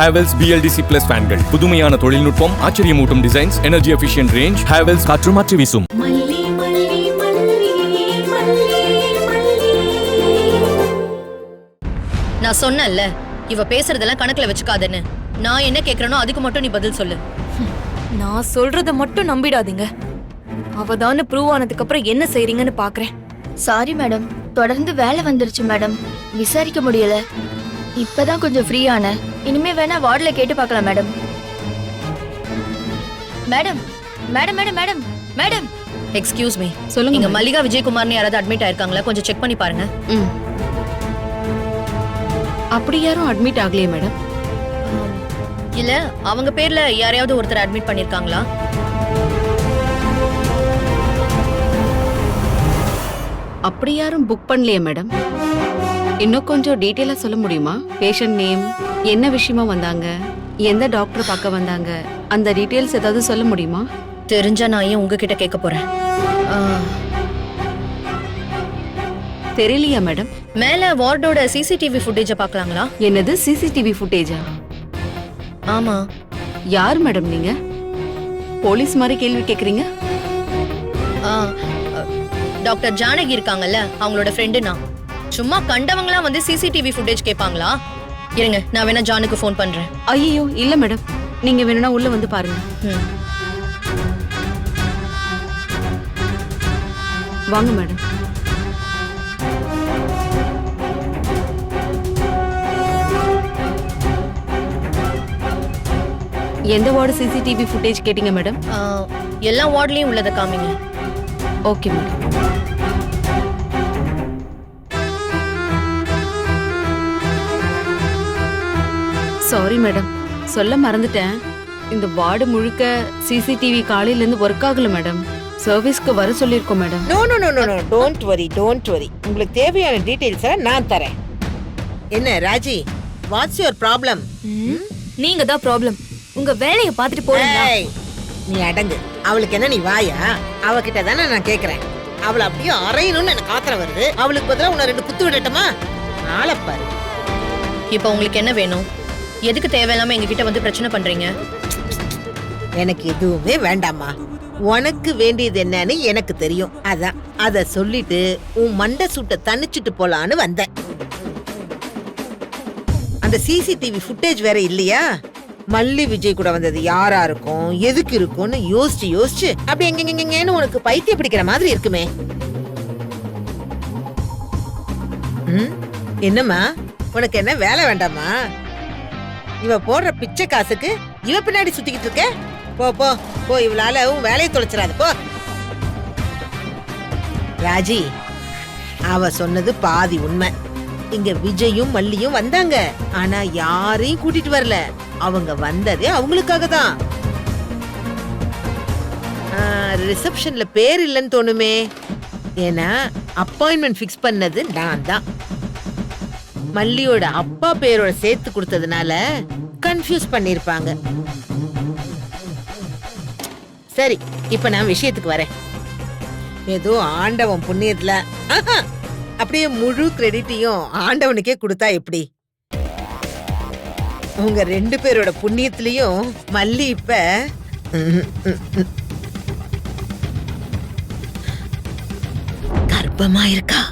Havells BLDC Plus ஃபேன்கள் புதுமையான தொழில்நுட்பம், ஆச்சரியமூட்டும் designs, energy efficient range. Havells காற்று மாற்றி வீசும். நான் சொன்னேன்ல, இவ பேசுறதெல்லாம் கணக்குல வச்சுக்காதேன்னு. நான் என்ன கேக்குறேனோ அதுக்கு மட்டும் நீ பதில் சொல்லு. நான் சொல்றத மட்டும் நம்பிடாதீங்க. அவதான ப்ரூவ் ஆனதுக்கு அப்புறம் என்ன செய்றீங்கன்னு பாக்குறேன். சாரி மேடம், தொடர்ந்து வேலை வந்துருச்சு மேடம், விசாரிக்க முடியல. இப்பதான் கொஞ்சம் ஃப்ரீயான. இனிமே வேணா வார்டுல கேட்டு பார்க்கலாம் madam. Madam madam madam madam madam excuse me, சொல்லுங்க. இங்க மல்லிகா விஜயகுமார்னு யாராவது அட்மிட் ஆயிருக்காங்களா? கொஞ்சம் செக் பண்ணி பாருங்க. அப்படி யாரும் அட்மிட் ஆகலையே மேடம். இல்ல அவங்க பேர்ல யாரையாவது ஒருத்தர் அட்மிட் பண்ணிருக்காங்களா? அப்படி யாரும் புக் பண்ணலையே மேடம். இன்னும் கொஞ்சம் டீட்டெயிலா சொல்ல முடியுமா? பேஷண்ட் நேம், என்ன விஷயமா வந்தாங்க, எந்த டாக்டர் பார்க்க வந்தாங்க, அந்த டீட்டெயில்ஸ் ஏதாவது சொல்ல முடியுமா? தெரிஞ்சா நான் ஏன் உங்ககிட்ட கேட்க போறேன்? தெரியலையா மேடம்? மேல வார்டோட சிசிடிவி ஃபுட்டேஜ பார்க்கலாங்களா? என்னது சிசிடிவி ஃபுட்டேஜா? ஆமா. யார் மேடம் நீங்க? போலீஸ் மாதிரி கேள்வி கேக்குறீங்க? டாக்டர் ஜானகி இருக்காங்கல்ல, அவங்களோட ஃப்ரெண்டு நான். சும்மா கண்டவங்களா வந்து சிசிடிவி ஃபுட்டேஜ் கேட்பாங்களா? இருங்க, நான் வேணா ஜானுக்கு ஃபோன் பண்றேன். ஐயோ இல்ல மேடம், நீங்க வேணும்னா உள்ள வந்து பாருங்க. வாங்க மேடம். எந்த வார்டு சிசிடிவி ஃபுட்டேஜ் கேட்டீங்க மேடம்? எல்லா வார்டுலயும் உள்ளத காமிங்க. Okay madam. சாரி மேடம், சொல்ல மறந்துட்டேன். இந்த வார்டு முழுக்க சிசிடிவி காலையில இருந்து ஒர்க் ஆகல மேடம். சர்வீஸ்க்கு வர சொல்லிருக்கோம் madam. No no no no no, don't worry. உங்களுக்கு தேவையான டீடைல்ஸ் நான் தரேன். என்ன ராஜி, வாட்ஸ் யுவர் ப்ராப்ளம்? நீங்க தான் ப்ராப்ளம். உங்க வேலையை பார்த்துட்டு போறீங்க. நீ அடங்கு. அவளுக்கு என்ன நீ வாயா? அவகிட்ட தானே நான் கேக்குறேன். அவளை அப்படியே அறையணும்னு எனக்கு ஆத்திரம் வருது. அவளுக்கு பதிலா உன்னை 2 குத்து விடட்டுமா? ஆளப்பாரு. இப்போ உங்களுக்கு என்ன வேணும்? எதுக்கு தேவையில்லாம எங்க கிட்ட வந்து பிரச்சனை பண்றீங்க? எனக்கு எதுவுமே வேண்டாமா. உனக்கு வேண்டியது என்னன்னு எனக்கு தெரியும். அதான் அத சொல்லிட்டு உன் மண்டை சூட்டை தணிச்சிட்டு போலான்னு வந்தேன். அந்த சிசிடிவி ஃபுட்டேஜ் வேற இல்லையா? மல்லி விஜய் கூட வந்தது யாரா இருக்கும், எதுக்கு இருக்கும்னு யோசிச்சு அப்படி எங்கன்னு உனக்கு பைத்தியம் பிடிக்கிற மாதிரி இருக்குமே. என்னம்மா, உனக்கு என்ன வேலை வேண்டாமா? இவ போடுற பிச்சை காசுக்கு இவ பின்னாடி சுத்திக்கிட்டு இருக்க? போ போ போ, இவளால உன் வேலையை தொலைச்சிடாது போ. ராஜி, அவ சொன்னது பாதி உண்மை. இங்க விஜயும் மல்லியும் வந்தாங்க, ஆனா யாரையும் கூட்டிட்டு வரல. அவங்க வந்ததே அவங்களுக்காக தான். ரிசப்ஷன்ல பேர் இல்லைன்னு தோணுமே. ஏன்னா அப்பாயின்மெண்ட் ஃபிக்ஸ் பண்ணது நான் தான். மல்லியோட அப்பா பேரோட சேர்த்து கொடுத்ததுனால கன்ஃபியூஸ் பண்ணிருப்பாங்க. சரி, இப்ப நான் விஷயத்துக்கு வரேன். ஏதோ ஆண்டவன் புண்ணியத்துல அப்படியே முழு கிரெடிட்டையும் ஆண்டவனுக்கே கொடுத்தா எப்படி? உங்க 2 பேரோட புண்ணியத்திலையும் மல்லி இப்ப கர்ப்பமா இருக்கா.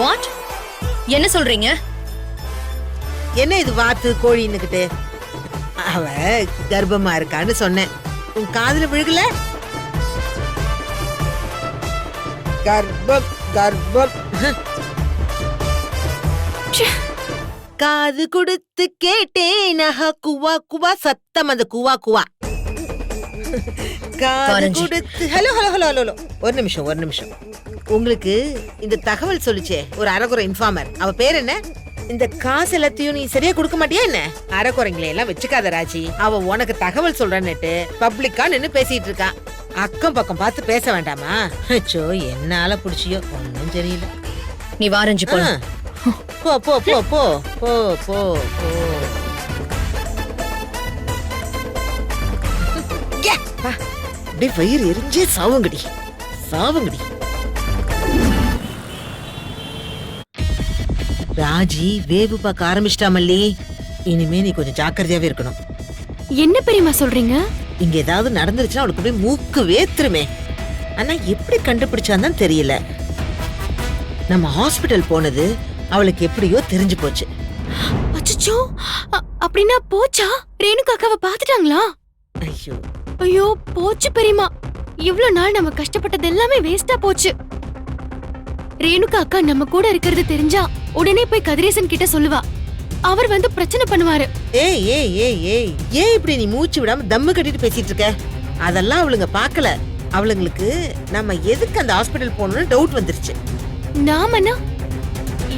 வாட்? என்ன சொல்றீங்க? என்ன இது வாத்து கோழின்னுகிட்டு? அவ கர்ப்பமா இருக்கான்னு சொன்னேன். உன் காதுல விழுகல? கர்ப்பம் கர்ப்பம். காது கொடுத்து கேட்டேன், குவா குவா சத்தம். அந்த குவா குவா காது கொடுத்து. ஹலோ ஹலோ ஹலோ ஹலோ, ஒரு நிமிஷம். உங்களுக்கு இந்த தகவல் சொல்லிச்சே ஒரு அரைகுறை இன்ஃபார்மர், அவ பேர் என்ன? இந்த காசு எல்லாத்தையும் நீ சரியா கொடுக்க மாட்டியா என்ன? அரைக்குறைங்களை எல்லாம் வச்சுக்காத ராஜி. அவ உனக்கு தகவல் சொல்றன்னுட்டு பப்ளிக்கா நின்னு பேசிட்டு இருக்கா. அக்கம் பக்கம் பார்த்து பேச வேண்டாமா? அச்சோ, என்னால புடிச்சியோ ஒன்னும் தெரியல. நீ வாரஞ்சி போ. போ போ போ போ போ போ போ. ஏ, பா, அப்படியே வயிறு எரிஞ்சே சாவுங்கடி சாவுங்கடி. ராஜி வேவு பார்க்க ஆரம்பிச்சிட்டா மல்லி. இனிமே நீ கொஞ்சம் ஜாக்கிரதையாவே இருக்கணும். என்ன பெரியமா சொல்றீங்க? இங்க ஏதாவது நடந்துருச்சுன்னா அவளுக்கு அப்படியே மூக்கு வேத்துருமே. ஆனா எப்படி கண்டுபிடிச்சான்னு தெரியல. நம்ம ஹாஸ்பிடல் போனது அவளுக்கு எப்படியோ தெரிஞ்சு போச்சு. அச்சச்சோ, அப்படின்னா போச்சா? ரேணுகா அக்காவை பாத்துட்டாங்களா? ஐயோ ஐயோ போச்சு பெரியமா. இவ்ளோ நாள் நம்ம கஷ்டப்பட்டது எல்லாமே வேஸ்டா போச்சு. ரேணுகா அக்கா நம்ம கூட இருக்கிறது தெரிஞ்சா உடனே போய் கதிரேசன் கிட்ட சொல்லுவா. அவர் வந்து பிரச்சனை பண்ணுவாரு. ஏய் ஏய் ஏய் ஏய் ஏன் இப்படி நீ மூச்சு விடாம தம்மு கட்டிட்டு பேசிட்டு இருக்க? அதெல்லாம் அவளுங்க பார்க்கல. அவளுங்களுக்கு நம்ம எதுக்கு அந்த ஹாஸ்பிடல் போகணும்னு டவுட் வந்துருச்சு. நாமனா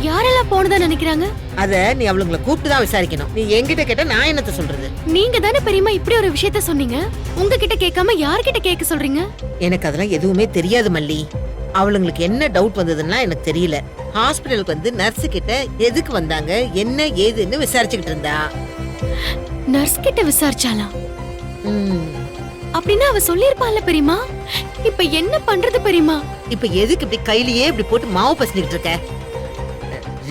யாரெல்லாம் போனதா நினைக்கிறாங்க? அத நீ அவளுங்களை கூப்பிட்டு தான் விசாரிக்கணும். நீ என்கிட்ட கேட்டா நான் என்னத்த சொல்றது? நீங்க தானே பெரியமா இப்படி ஒரு விஷயத்த சொன்னீங்க. உங்ககிட்ட கேட்காம யார்கிட்ட கேட்க சொல்றீங்க? எனக்கு அதெல்லாம் எதுவுமே தெரியாது மல்லி. அவளுங்களுக்கு என்ன டவுட் வந்ததுன்னா எனக்கு தெரியல. ஹாஸ்பிடலுக்கு வந்து நர்ஸ் கிட்ட எதுக்கு வந்தாங்க என்ன ஏதுன்னு விசாரிச்சுக்கிட்டு இருந்தா. நர்ஸ் கிட்ட விசாரிச்சாலா? ம். அப்படின்னா அவ சொல்லிருப்பாள்ல பெரியமா. இப்ப என்ன பண்றது பெரியமா? இப்ப எதுக்கு இப்படி கையிலேயே இப்படி போட்டு மாவு பசனிக்கிட்டு இருக்க?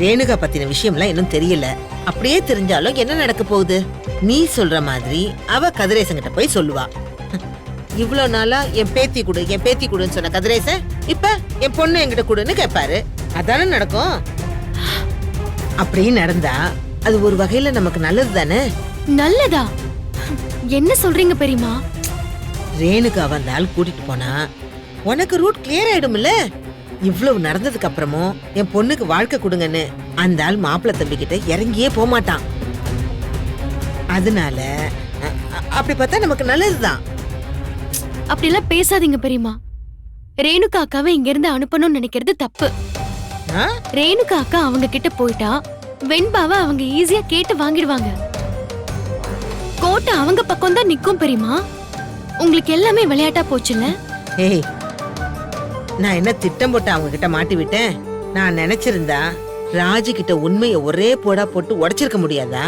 ரேணுகா பத்தின விஷயம்லாம் இன்னும் தெரியல. அப்படியே தெரிஞ்சாலும் என்ன நடக்க போகுது? நீ சொல்ற மாதிரி அவ கதிரேசன் கிட்ட போய் சொல்லுவா. இவ்வளவு நாளா என் பேத்தி கொடு என் பேத்தி கொடுன்னு சொன்ன கதிரேசன் இப்ப என் பொண்ணு என்கிட்ட கொடுன்னு கேட்பாரு. அதானே நடக்கும். அப்படியே நடந்தா அது ஒரு வகையில நமக்கு நல்லது தானே? நல்லதா? என்ன சொல்றீங்க பெரியமா? ரேணுகா வந்தால் கூட்டிட்டு போனா உனக்கு ரூட் கிளியர் ஆயிடும்ல. இவ்வளவு நடந்ததுக்கு அப்புறமும் என் பொண்ணுக்கு வாழ்க்கை கொடுங்கன்னு அந்த ஆள் மாப்பிள்ளை தம்பி கிட்ட இறங்கியே போக மாட்டான். அதனால அப்படி பார்த்தா நமக்கு நல்லதுதான். அப்படிலாம் பேசாதீங்க பெரியமா. ரேணுகா அக்காவை இங்க இருந்து அனுப்பணும்னு நினைக்கிறது தப்பு. ஆ? ரேணுகா அக்கா அவங்க கிட்ட போயிட்டா வெண்பாவை அவங்க ஈஸியா கேட்டு வாங்கிடுவாங்க. கோட்டை அவங்க பக்கம் தான் நிக்கும் பெரியமா. உங்களுக்கு எல்லாமே விளையாட்டா போச்சுல்ல? ஏய், நான் என்ன திட்டம் போட்டு அவங்க கிட்ட மாட்டி விட்டேன்? நான் நினைச்சிருந்தா ராஜி கிட்ட உண்மையை ஒரே போடா போட்டு உடைச்சிருக்க முடியாதா?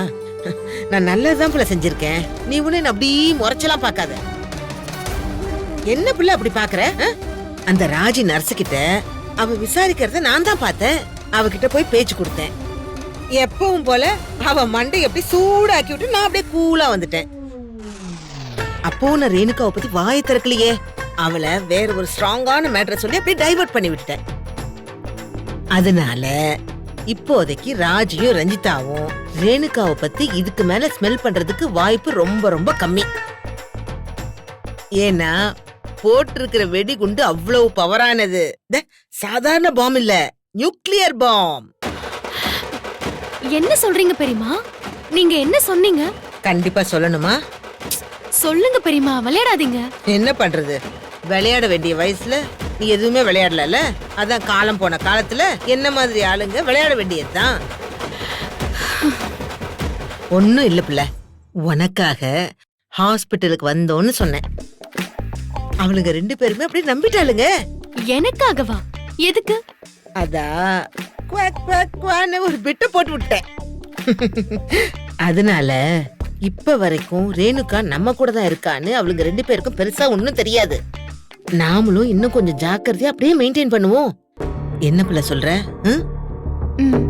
நான் நல்லதுதான் பிள்ளை செஞ்சிருக்கேன். நீ உன்னை அப்படியே முறைச்சலாம் பார்க்காத. என்ன பிள்ளை அப்படி பாக்குற? அந்த ராஜி நர்ஸ் கிட்ட அவ விசாரிக்கிறத நான் தான் பார்த்தேன். அவகிட்ட போய் பேச்சு கொடுத்தேன். எப்பவும் போல அவ மண்டை எப்படி சூடாக்கி விட்டு நான் அப்படியே கூலா வந்துட்டேன். அப்போ நான் ரேணுகாவை பத்தி வாயை திறக்கலையே. அவளை வேற ஒரு ஸ்ட்ராங்கான மேட்டரை சொல்லி அப்படியே டைவர்ட் பண்ணி விட்டேன். அதனால இப்போதைக்கு ராஜியும் ரஞ்சிதாவும் ரேணுகாவை பத்தி இதுக்கு மேல ஸ்மெல் பண்றதுக்கு வாய்ப்பு ரொம்ப ரொம்ப கம்மி. ஏன்னா போட்டிருக்கிற வெடிகுண்டு அவ்வளவு பவரானது. சாதாரண பாம் இல்ல, நியூக்ளியர் பாம். என்ன சொல்றீங்க பெரியமா? நீங்க என்ன சொன்னீங்க? கண்டிப்பா சொல்லணுமா? சொல்லுங்க பெரியமா, விளையாடாதீங்க. என்ன பண்றது? விளையாட வேண்டிய வயசுல நீ எதுவுமே விளையாடல. அதான் காலம் போன காலத்துல என்ன மாதிரி ஆளுங்க விளையாட வேண்டியதுதான். ஒண்ணும் இல்ல பிள்ளை, உனக்காக ஹாஸ்பிட்டலுக்கு வந்தோன்னு சொன்னேன். அவளுங்க ரெண்டு பேருமே அப்படியே நம்பிட்டாளுங்க. எனக்காகவா? எதுக்கு? அதா குவாக் குவாக் குவான்னு ஒரு பிட்ட போட்டு விட்டேன். அதனால இப்ப வரைக்கும் ரேணுகா நம்ம கூட தான் இருக்கான்னு அவளுங்க ரெண்டு பேருக்கும் பெருசா ஒண்ணும் தெரியாது. நாமளும் இன்னும் கொஞ்சம் ஜாக்கிரதையா அப்படியே மெயின்டைன் பண்ணுவோம். என்ன பிள்ளை சொல்ற? ம்? ம்.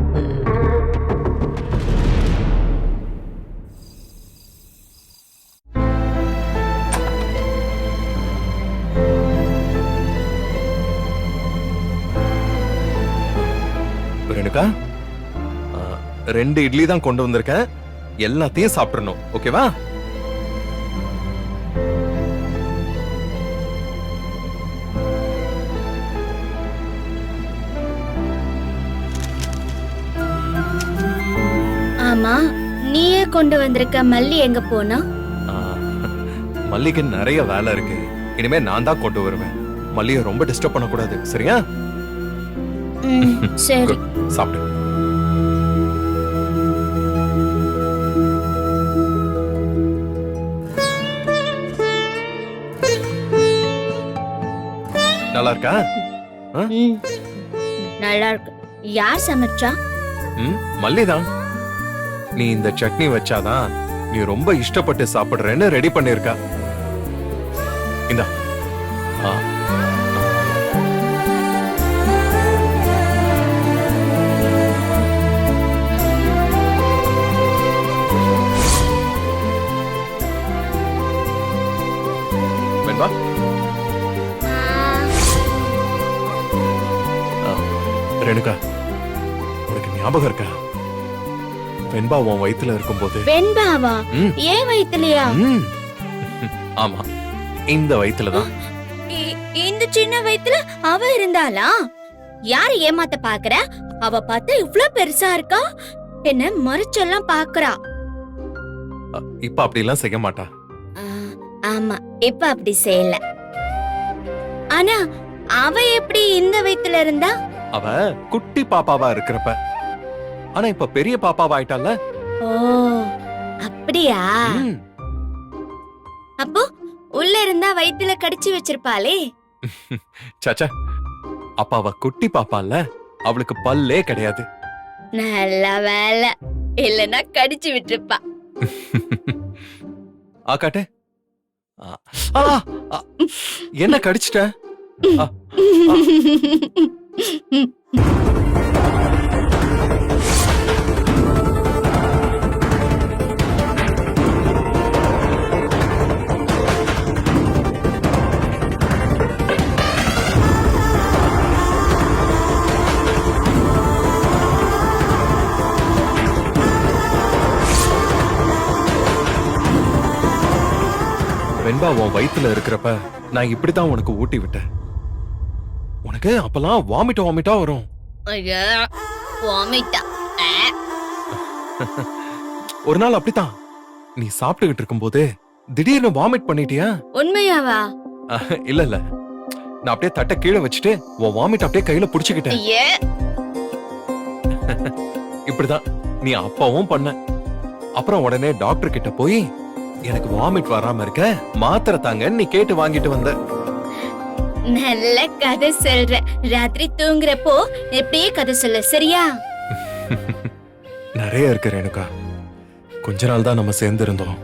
ரேணுகா, 2 இட்லி தான் கொண்டு வந்திருக்கேன். எல்லாத்தையும் சாப்பிடணும், ஓகேவா? ஆமா, நீயே கொண்டு வந்திருக்க. மல்லி எங்க போனா? மல்லிக்கு நிறைய வேலை இருக்கு. இனிமே நான் தான் கொண்டு வருவேன். மல்லியை ரொம்ப டிஸ்டர்ப் பண்ணக்கூடாது, சரியா? சரி. சாப்பிடு. நல்லா இருக்கா? நல்லா இருக்கு. யார் சமைச்சா? மல்லிதான். நீ இந்த சட்னி வச்சாதான் நீ ரொம்ப இஷ்டப்பட்டு சாப்பிடுறேன்னு ரெடி பண்ணிருக்கா. இந்தா. ஆ. வெண்பா ரேணுகா, உனக்கு ஞாபகம் இருக்கா? வெண்பா உன் வயித்துல இருக்கும்போது வெண்பாவா? ம். ஏன் வயித்துலயா? ம். ஆமா, இந்த வயித்துலதான். இந்த சின்ன வயித்துல அவ இருந்தாளா? யாரு ஏமாத்த பாக்குற? அவ பார்த்தா இவ்ளோ பெருசா இருக்கா, என்ன மறைச்செல்லாம் பாக்குறா. இப்ப அப்படி எல்லாம் செய்ய மாட்டா. ஆமா, இப்ப அப்படி செய்யல. ஆனா அவ எப்படி இந்த வயித்துல இருந்தா? அவ குட்டி பாப்பாவா இருக்கிறப்ப. ஆனா இப்ப பெரிய பாப்பாவா ஆயிட்டால. ஓ, அப்படியா? அப்போ உள்ள இருந்தா வயித்துல கடிச்சு வச்சிருப்பாளே. சச்சா, அப்ப அவ குட்டி பாப்பால, அவளுக்கு பல்லே கிடையாது. நல்ல வேலை, இல்லனா கடிச்சு விட்டுருப்பா. ஆக்காட்டே. என்ன கடிச்சிட்ட? ஆ, ஆ. வெண்பா உன் வயித்துல இருக்கிறப்ப நான் இப்படித்தான் உனக்கு ஊட்டி விட்டேன். உனக்கு அப்பெல்லாம் வாமிட்டா வரும். ஐயா, வாமிட்டா. ஒரு நாள் அப்படித்தான் நீ சாப்பிட்டுக்கிட்டு இருக்கும்போது திடீர்னு வாமிட் பண்ணிட்டியா? உண்மையாவா? இல்ல நான் அப்படியே தட்டை கீழே வச்சுட்டு உன் வாமிட் அப்படியே கையில புடிச்சுக்கிட்டேன். ஐயே, இப்படிதான் நீ அப்பாவும் பண்ண. அப்புறம் உடனே டாக்டர் கிட்ட போய் எனக்கு வாமிட் வராம இருக்க மாத்திரை தாங்க நீ கேட்டு வாங்கிட்டு வந்த. நல்ல கதை சொல்ற. ராத்திரி தூங்குறப்போ எப்படியே கதை சொல்ல, சரியா? நிறைய இருக்கு ரேணுகா. கொஞ்ச நாள் தான் நம்ம சேர்ந்து இருந்தோம்.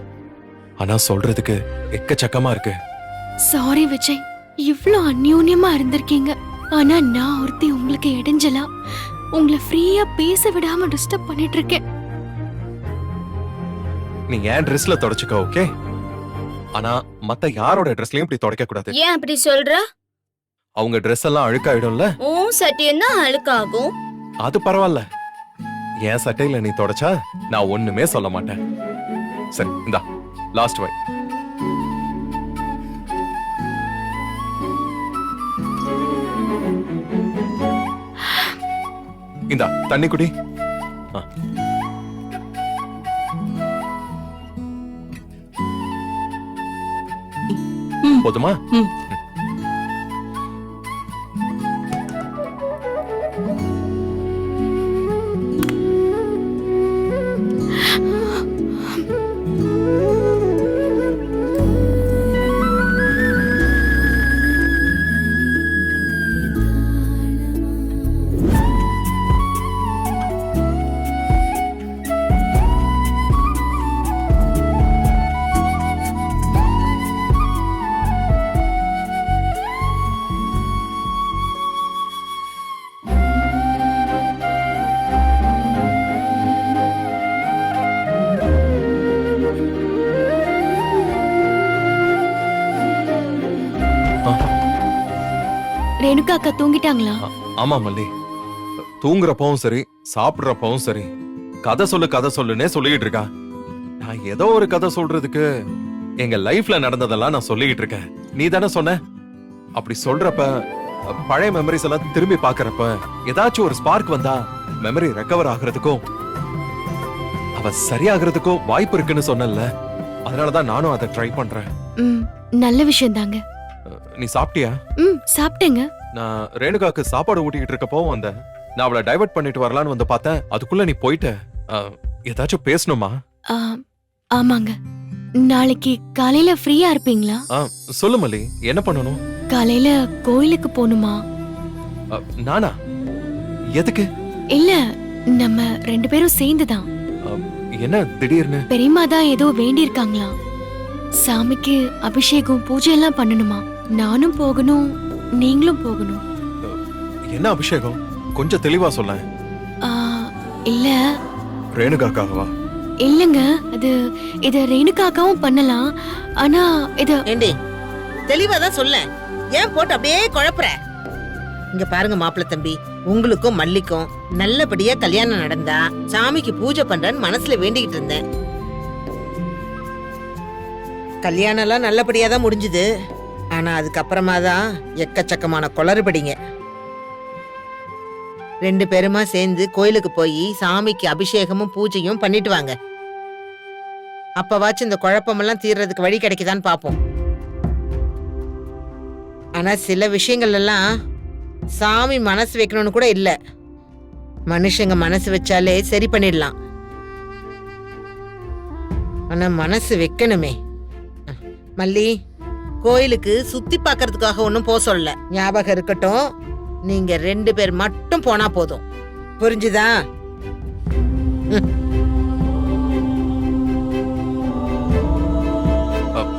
ஆனா சொல்றதுக்கு எக்கச்சக்கமா இருக்கு. சாரி விஜய், இவ்ளோ அந்யோன்யமா இருந்திருக்கீங்க. ஆனா நான் ஒருத்தி உங்களுக்கு இடைஞ்சலா உங்களை ஃப்ரீயா பேச விடாம டிஸ்டர்ப் பண்ணிட்டு இருக்கேன். நீ ஏன் ட்ரெஸ்ல தொடச்சுக்க, ஓகே? ஆனா மத்த யாரோட ட்ரெஸ்லயும் இப்படி தொடக்க கூடாது. ஏன் அப்படி சொல்ற? அவங்க ட்ரெஸ் எல்லாம் அழுக்காயிடும்ல. உன் சட்டியம் தான் அழுக்காகும். அது பரவாயில்ல, என் சட்டையில நீ தொடச்சா நான் ஒண்ணுமே சொல்ல மாட்டேன். சரி, இந்தா லாஸ்ட் வை. இந்தா தண்ணி குடி. ஆ. போதுமா? ரேணுகா அக்கா தூங்கிட்டாங்களா? ஆமா மல்லி, தூங்குறப்பவும் சரி சாப்பிடுறப்பவும் சரி கதை சொல்லுன்னே சொல்லிட்டு இருக்கா. நான் ஏதோ ஒரு கதை சொல்றதுக்கு எங்க லைஃப்ல நடந்ததெல்லாம் நான் சொல்லிட்டு இருக்கேன். நீ தானே சொன்ன, அப்படி சொல்றப்ப பழைய மெமரிஸ் எல்லாம் திரும்பி பாக்குறப்ப ஏதாச்சும் ஒரு ஸ்பார்க் வந்தா மெமரி ரெக்கவர் ஆகுறதுக்கும் அவ சரியாகிறதுக்கும் வாய்ப்பு இருக்குன்னு சொன்னல. அதனாலதான் நானும் அதை ட்ரை பண்றேன். நல்ல விஷயம் தாங்க. நீ சாப்பிட்டியா? சாப்பிட்டேங்க. நான் ரேணுகாக்கு சாப்பாடு ஊட்டிக்கிட்டு இருக்கப்போ வந்தேன். நான் அவளை டைவர்ட் பண்ணிட்டு வரலான்னு வந்து பார்த்தேன். அதுக்குள்ள நீ போயிட்ட. ஏதாச்சும் பேசணுமா? ஆமாங்க. நாளைக்கு காலையில ஃப்ரீயா இருப்பீங்களா? சொல்லு மல்லி, என்ன பண்ணணும்? காலையில கோயிலுக்கு போணுமா? நானா? எதுக்கு? இல்ல, நம்ம 2 பேரும் சேர்ந்துதான். என்ன திடீர்னு? பெரியம்மா தான் ஏதோ வேண்டி இருக்காங்களா. சாமிக்கு அபிஷேகம் பூஜை எல்லாம் பண்ணணுமா? நானும் போகணும், நீங்களும் போகணும். என்ன அபிஷேகம்? கொஞ்சம் தெளிவா சொல்ல. ஆ, இல்ல ரேணுகாக்காகவா? இல்லங்க, இது ரேணுகாக்காவும் பண்ணலாம். ஆனா இது ஏண்டி தெளிவாதான் சொல்ல, ஏன் போட்டு அப்படியே குழப்புற? இங்க பாருங்க மாப்பிள்ள தம்பி, உங்களுக்கும் மல்லிக்கும் நல்லபடியா கல்யாணம் நடந்தா சாமிக்கு பூஜை பண்றேன்னு மனசுல வேண்டிக்கிட்டு இருந்தேன். கல்யாணம் எல்லாம் நல்லபடியா தான் முடிஞ்சுது. ஆனா அதுக்கப்புறமா தான் எக்கச்சக்கமான குளறுபடிங்க. 2 பேருமா சேர்ந்து கோயிலுக்கு போய் சாமிக்கு அபிஷேகமும் பூஜையும் பண்ணிட்டு வாங்க. அப்பவாச்சும் இந்த குழப்பமெல்லாம் தீர்றதுக்கு வழி கிடைக்குதான்னு பாப்போம். ஆனா சில விஷயங்கள் எல்லாம் சாமி மனசு வைக்கணும்னு கூட இல்ல, மனுஷங்க மனசு வச்சாலே சரி பண்ணிடலாம். ஆனா மனசு வைக்கணுமே. மல்லி, கோயிலுக்கு சுத்தி பார்க்கறதுக்காக ஒன்னும் போக சொல்லல, ஞாபகம் இருக்கட்டும். நீங்க 2 பேர் மட்டும் போனா போதும், புரிஞ்சுதா?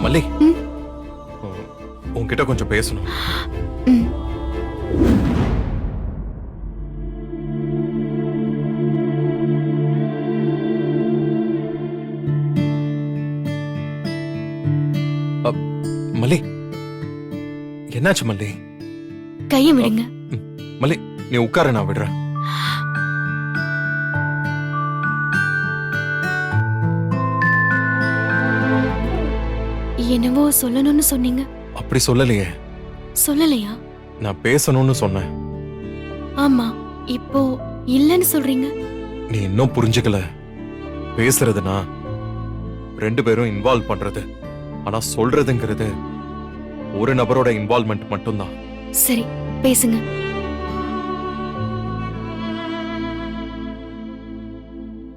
மல்லி, உன்கிட்ட கொஞ்சம் பேசணும். ம். மல்லி, என்னாச்சு மல்லி? கையை விடுங்க. மல்லி, நீ உட்கார, நான் விடுறேன். என்னவோ சொல்லணும்னு சொன்னீங்க. அப்படி சொல்லலையே, சொல்லலையா? நான் பேசணும்னு சொன்னேன். ஆமா, இப்போ இல்லன்னு சொல்றீங்க. நீ இன்னும் புரிஞ்சுக்கல. பேசுறதுனா 2 பேரும் இன்வால்வ் பண்றது, ஆனா சொல்றதுங்கிறது ஒரு நபரோட இன்வால்வ்மெண்ட் மட்டும்தான். சரி, பேசுங்க.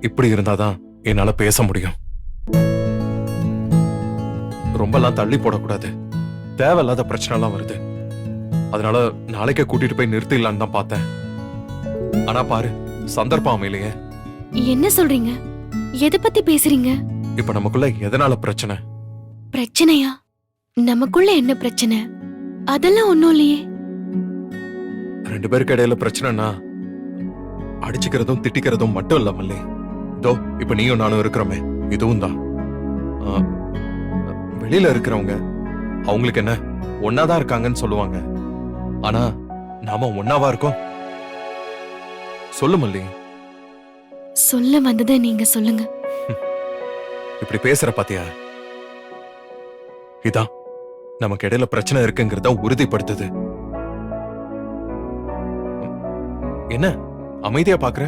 இப்படி இருந்தாதான் என்னால பேச முடியும். ரொம்பலாம் தள்ளி போடக்கூடாது. தேவையில்லாத பிரச்சனை எல்லாம் வருது. அதனால நாளைக்கே கூட்டிட்டு போய் நிறுத்திடலான்னு தான் பார்த்தேன். ஆனா பாரு, சந்தர்ப்பம் அமையலையே. என்ன சொல்றீங்க? எதை பத்தி பேசுறீங்க? இப்ப நமக்குள்ள எதனால பிரச்சனை? பிரச்சனையா? நமக்குள்ள என்ன பிரச்சனை? அதெல்லாம் ஒண்ணும் இல்லையே. 2 பேருக்கு இடையில பிரச்சனைனா அடிச்சுக்கிறதும் திட்டிக்கிறதும் மட்டும் இல்ல மல்லி. இதோ இப்ப நீயும் நானும் இருக்கிறோமே, இதுவும் தான். வெளியில இருக்கிறவங்க அவங்களுக்கு என்ன ஒன்னாதான் இருக்காங்கன்னு சொல்லுவாங்க. ஆனா நாம ஒன்னாவா இருக்கோம்? சொல்லு மல்லி. சொல்ல வந்ததை நீங்க சொல்லுங்க. இப்படி பேசுற பாத்தியா? இதான் நமக்கு இடையில பிரச்சனை இருக்குங்கிறத உறுதிப்படுத்துது. என்ன அமைதியா பாக்குற?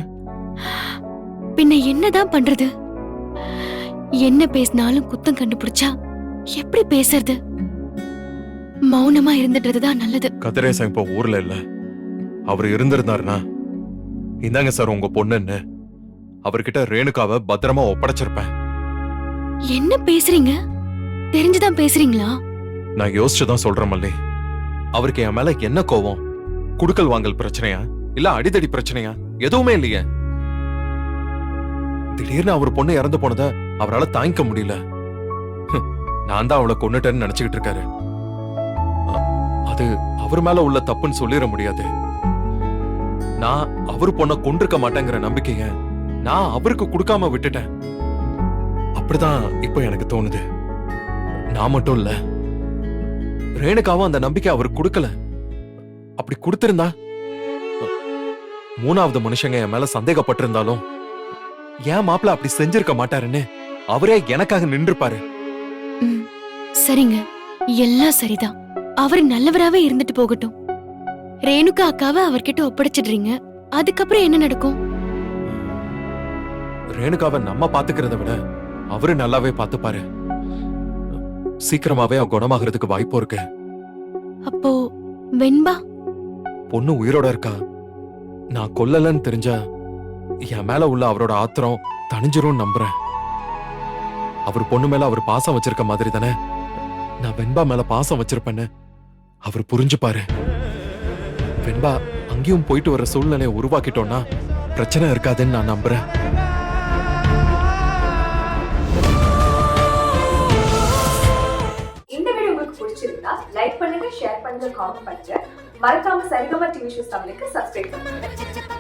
பின்ன என்னதான் பண்றது? என்ன பேசினாலும் குத்தம் கண்டுபிடிச்சா எப்படி பேசுறது? மௌனமா இருந்துட்டதுதான் நல்லது. கதிரேசன் இப்ப ஊர்ல இல்ல. அவர் இருந்திருந்தாருன்னா, இந்தாங்க சார் உங்க பொண்ணுன்னு அவர்கிட்ட ரேணுகாவை பத்திரமா ஒப்படைச்சிருப்பேன். என்ன பேசுறீங்க? தெரிஞ்சுதான் பேசுறீங்களா? நான் யோசிச்சுதான் சொல்றேன் மல்லி. அவருக்கு என் மேல என்ன கோவம்? குடுக்கல் வாங்கல் பிரச்சனையா இல்ல அடிதடி பிரச்சனையா? எதுவுமே இல்லையே. திடீர்னு அவர் பொண்ணு இறந்து போனத அவரால தாங்கிக்க முடியல. நான் தான் அவளை கொன்னுட்டேன்னு நினைச்சுக்கிட்டு இருக்காரு. அது அவர் மேல உள்ள தப்புன்னு சொல்லிட முடியாது. நான் அவர் பொண்ணை கொண்டிருக்க மாட்டேங்கிற நம்பிக்கைய நான் அவருக்கு கொடுக்காம விட்டுட்டேன். அப்படிதான் இப்ப எனக்கு தோணுது. நான் மட்டும் இல்ல, ரேணுகாவும் அந்த நம்பிக்கை அவருக்கு கொடுக்கல. அப்படி கொடுத்திருந்தா 3வது மனுஷங்க என் மேல சந்தேகப்பட்டிருந்தாலும் ஏன் மாப்பிள்ள அப்படி செஞ்சிருக்க மாட்டாருன்னு அவரே எனக்காக நின்றுப்பாரு. சரிங்க, எல்லாம் சரிதான். அவர் நல்லவராவே இருந்துட்டு போகட்டும். ரேணுகா அக்காவை அவர்கிட்ட ஒப்படைச்சிடுறீங்க. அதுக்கப்புறம் என்ன நடக்கும்? ரேணுகாவை நம்ம பாத்துக்கிறத விட அவரு நல்லாவே பாத்துப்பாரு. சீக்கிரமாவே அவ குணமாகறதுக்கு வாய்ப்பு இருக்கு. அப்போ வெண்பா? பொண்ணு உயிரோட இருக்கா. நான் கொல்லலன்னு தெரிஞ்சா என் மேல உள்ள அவரோட ஆத்திரம் தணிஞ்சிரும் நம்புறேன். அவர் பொண்ணு மேல அவர் பாசம் வச்சிருக்க மாதிரி தானே நான் வெண்பா மேல பாசம் வச்சிருப்பேன்னு அவர் புரிஞ்சுப்பாரு. வெண்பா அங்கேயும் போயிட்டு வர சூழ்நிலையை உருவாக்கிட்டோம்னா பிரச்சனை இருக்காதுன்னு நான் நம்புறேன். பிடிச்சிருந்தா லைக் பண்ணுங்க, ஷேர் பண்ணுங்க, காமெண்ட் பண்ணுங்க. மறக்காம சரிகமா டிவி ஷோஸ் தமிழுக்கு சப்ஸ்கிரைப் பண்ணுங்க.